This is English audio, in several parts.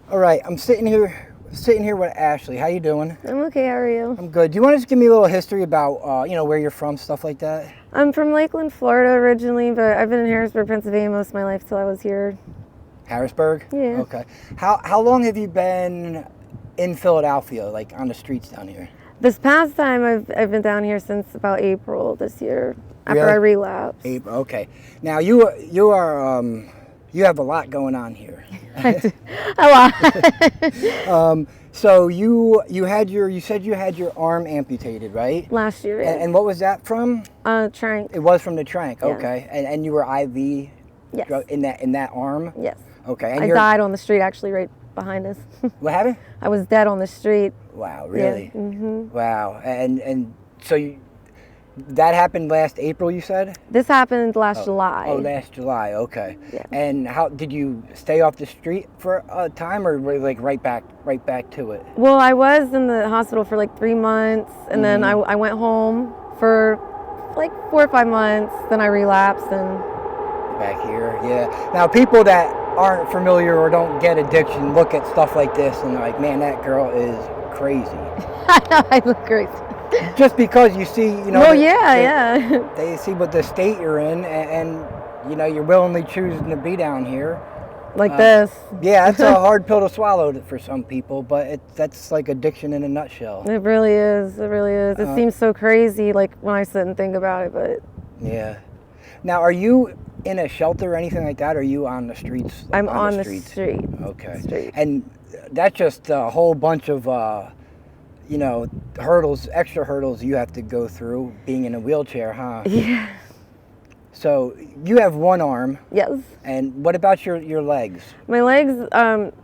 All right, I'm sitting here with Ashley. How you doing? I'm okay, how are you? I'm good. Do you want to just give me a little history about, where you're from, stuff like that? I'm from Lakeland, Florida originally, but I've been in Harrisburg, Pennsylvania most of my life till I was here. Harrisburg? Yeah. Okay. How long have you been in Philadelphia, like on the streets down here? This past time I've been down here since about April this year, after Really? I relapsed. April. Okay. Now you have a lot going on here. I do. A lot. So you said you had your arm amputated, right? Last year, yeah. And what was that from? Trank. It was from the trank. Yeah. Okay. And you were IV Yes. in that arm? Yes. Okay. And I died on the street, actually, right behind us. What happened? I was dead on the street. Wow, really? Yeah. Mm-hmm. Wow. And so that happened last April, you said? This happened last July. Oh, last July. Okay. Yeah. And how did you stay off the street for a time, or were you like right back to it? Well, I was in the hospital for like 3 months, and then I went home for like 4 or 5 months. Then I relapsed and Back here, yeah. Now, people that aren't familiar or don't get addiction look at stuff like this and they're like, man, that girl is crazy. I know I look crazy. Just because you see, Well, yeah. They see what the state you're in, and you're willingly choosing to be down here. Like this. Yeah, that's a hard pill to swallow for some people, but that's like addiction in a nutshell. It really is. It really is. It seems so crazy, like when I sit and think about it, but Yeah. Now, are you in a shelter or anything like that? Or are you on the streets? I'm on the street. Okay. Street. And that's just a whole bunch of, hurdles, extra hurdles you have to go through being in a wheelchair, huh? Yeah. So you have one arm. Yes. And what about your legs? My legs,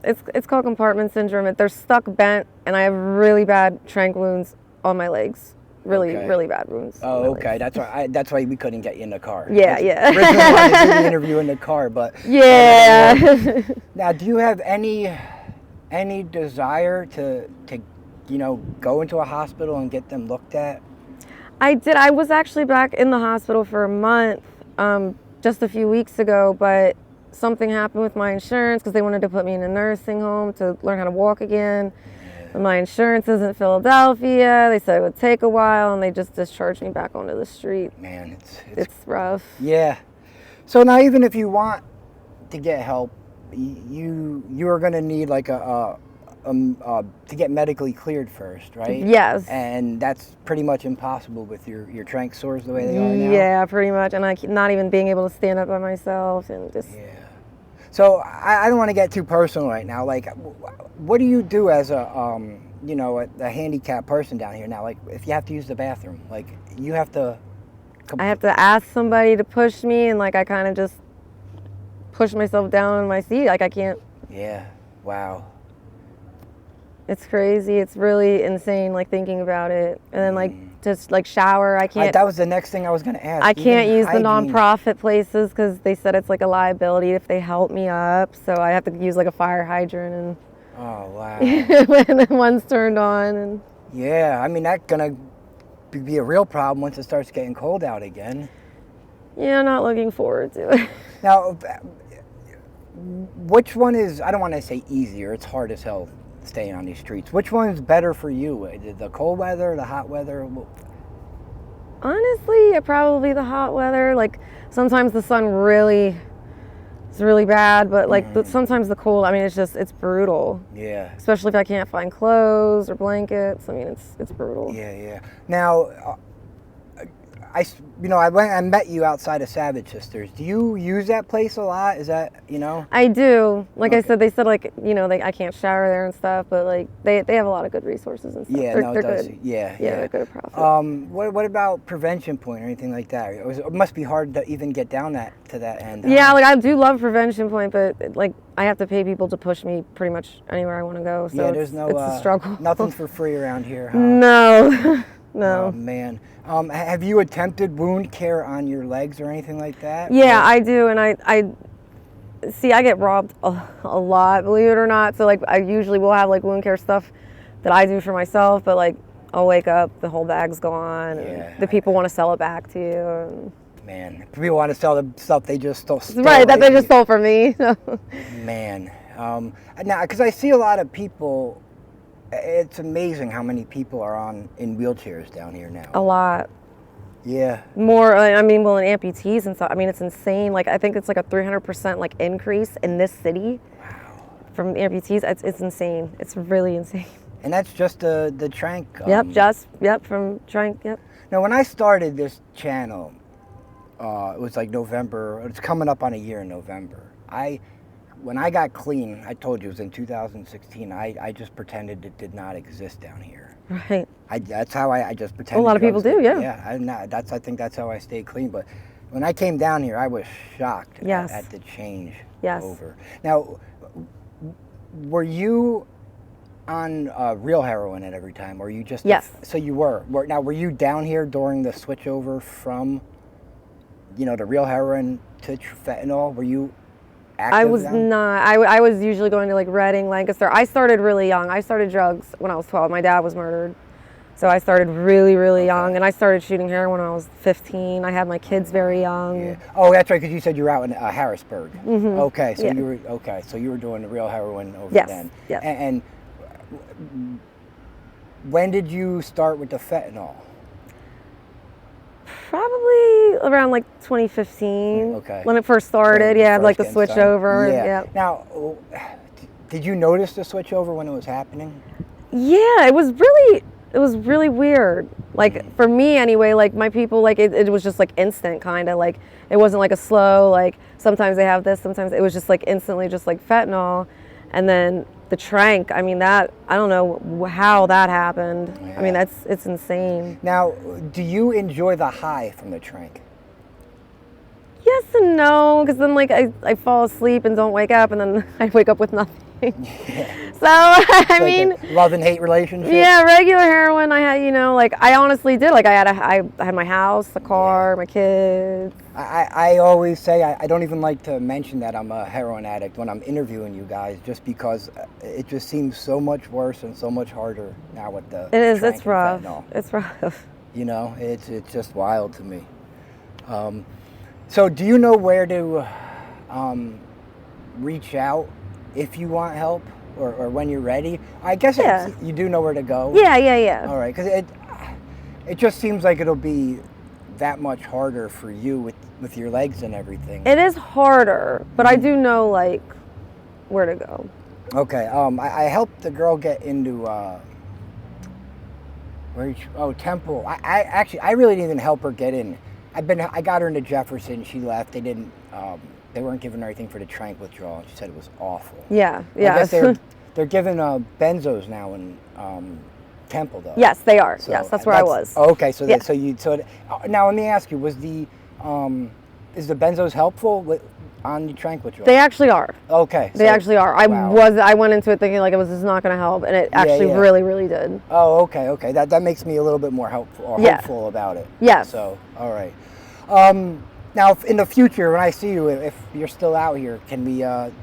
it's called compartment syndrome. They're stuck bent, and I have really bad trank wounds on my legs. Really, Okay. really bad wounds. Oh, okay. That's why we couldn't get you in the car. Yeah, yeah. Originally wanted to do the interview in the car, but Yeah. Now, do you have any desire to go into a hospital and get them looked at? I did. I was actually back in the hospital for a month, just a few weeks ago, but something happened with my insurance because they wanted to put me in a nursing home to learn how to walk again. And my insurance is in Philadelphia. They said it would take a while, and they just discharged me back onto the street. Man, It's rough. yeah. So now, even if you want to get help, you are going to need like to get medically cleared first, right? Yes. And that's pretty much impossible with your trank sores the way they are now. Yeah, pretty much. And not even being able to stand up by myself and just. Yeah. So I don't want to get too personal right now. Like, what do you do as a handicapped person down here now? Like, if you have to use the bathroom, like you have to. I have to ask somebody to push me, and like I kind of just push myself down in my seat. Like I can't. Yeah. Wow. It's crazy. It's really insane. Like thinking about it, and then like just like shower. I can't. That was the next thing I was going to ask. I can't Even use the hygiene. nonprofit places because they said it's like a liability if they help me up. So I have to use like a fire hydrant and Oh wow. when the one's turned on and. Yeah, I mean that's gonna be a real problem once it starts getting cold out again. Yeah, not looking forward to it. Now, which one is? I don't want to say easier. It's hard as hell staying on these streets. Which one is better for you? The cold weather, the hot weather? Honestly, probably the hot weather. Like sometimes the sun it's really bad, but like sometimes the cold. I mean, it's brutal. Yeah. Especially if I can't find clothes or blankets. I mean, it's brutal. Yeah, yeah. Now, I met you outside of Savage Sisters. Do you use that place a lot? Is that I do. Like I said, they said like I can't shower there and stuff, but like they have a lot of good resources and stuff. Yeah, they're does. good. Yeah, They're good at profit. What about Prevention Point or anything like that? It must be hard to even get down to that end. Yeah, like I do love Prevention Point, but like I have to pay people to push me pretty much anywhere I want to go. So yeah, there's it's a struggle. Nothing's for free around here, huh? No, no. Oh man, have you attempted wound care on your legs or anything like that? Yeah, I do, and I see I get robbed a lot, believe it or not. So like I usually will have like wound care stuff that I do for myself, but like I'll wake up, the whole bag's gone, and the people want to sell it back to you. And man, people want to sell the stuff they just stole. Right, that they just stole from me. Man, Now, because I see a lot of people, it's amazing how many people are in wheelchairs down here now. A lot. Yeah. More, I mean, well, in amputees and stuff. I mean, it's insane. Like, I think it's like a 300% like increase in this city. Wow. From amputees. It's insane. It's really insane. And that's just the Trank. From Trank, yep. Now, when I started this channel, it was like November. It's coming up on a year in November. When I got clean, I told you it was in 2016. I just pretended it did not exist down here. Right. That's how I just pretended. A lot of people do, yeah. Yeah. I think that's how I stayed clean. But when I came down here, I was shocked at the change. Yes. Over. Now, were you on real heroin at every time, or you just? Yes. So you were. Now, were you down here during the switch over from, the real heroin to fentanyl? Were you active? I was not. I was usually going to like Reading, Lancaster. I started really young. I started drugs when I was 12. My dad was murdered. So I started really, really young, and I started shooting heroin when I was 15. I had my kids very young. Yeah. Oh, that's right, because you said you were out in Harrisburg. Mm-hmm. Okay, so yeah. So you were doing the real heroin over yes. then. Yes. And when did you start with the fentanyl? Probably around like 2015. Okay. When it first started, like the switch over. Yeah. Now, did you notice the switch over when it was happening? Yeah, it was really weird. Like for me anyway, like my people, like it was just like instant kind of, like it wasn't like a slow, like sometimes they have this, sometimes it was just like instantly just like fentanyl. And then the Trank, I mean that, I don't know how that happened. Yeah. I mean, it's insane. Now, do you enjoy the high from the Trank? Yes and no, because then like I fall asleep and don't wake up, and then I wake up with nothing. Yeah. So I mean, like a love and hate relationship. Yeah, regular heroin. I had, like I honestly did. Like I had my house, the car, my kids. I always say I don't even like to mention that I'm a heroin addict when I'm interviewing you guys, just because it just seems so much worse and so much harder now with the. It is. Trank It's rough. fentanyl. It's rough. It's just wild to me. So do you know where to reach out if you want help, or when you're ready? I guess you do know where to go. Yeah. All right, because it just seems like it'll be that much harder for you with your legs and everything. It is harder, but I do know like where to go. Okay. I helped the girl get into Temple. I really didn't even help her get in. I got her into Jefferson. She left. They didn't. They weren't giving her anything for the Trank withdrawal. She said it was awful. Yeah. I guess they're giving benzos now in Temple though. Yes, they are. So, yes, that's where I was. Okay, so yeah. Now let me ask you: is the benzos helpful on the Trank withdrawal? They actually are. Okay. They actually are. I went into it thinking like it was just not going to help, and it actually really, really did. Oh, okay. That makes me a little bit more hopeful about it. Yes. So, all right. Now, in the future, when I see you, if you're still out here, can we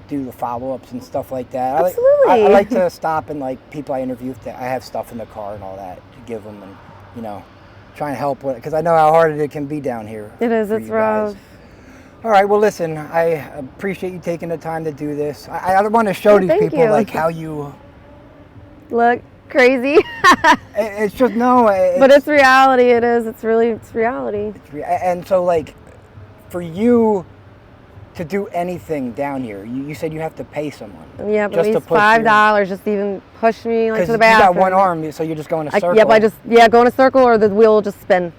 do the follow-ups and stuff like that? Absolutely. I like to stop and, like, people I interview, I have stuff in the car and all that to give them and, try and help with it. Because I know how hard it can be down here. It is. It's rough. All right. Well, listen, I appreciate you taking the time to do this. I want to show these people, like, how you... Look crazy. It's just, but it's reality. It is. It's reality. And so, like... For you to do anything down here, you said you have to pay someone. Yeah, but at least $5 just to even push me like to the bathroom. You got one arm, so you're just going a circle. Yep, go in a circle, or the wheel will just spin,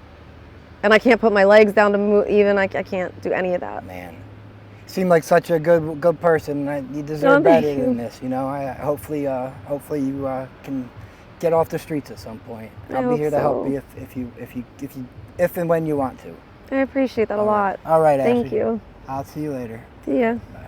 and I can't put my legs down to move. Even I can't do any of that. Man, you seem like such a good person. You deserve better than this. Hopefully you can get off the streets at some point. I'll be here to help you if and when you want to. I appreciate that a lot. All right, Thank Ashley. you. I'll see you later. See ya. Bye.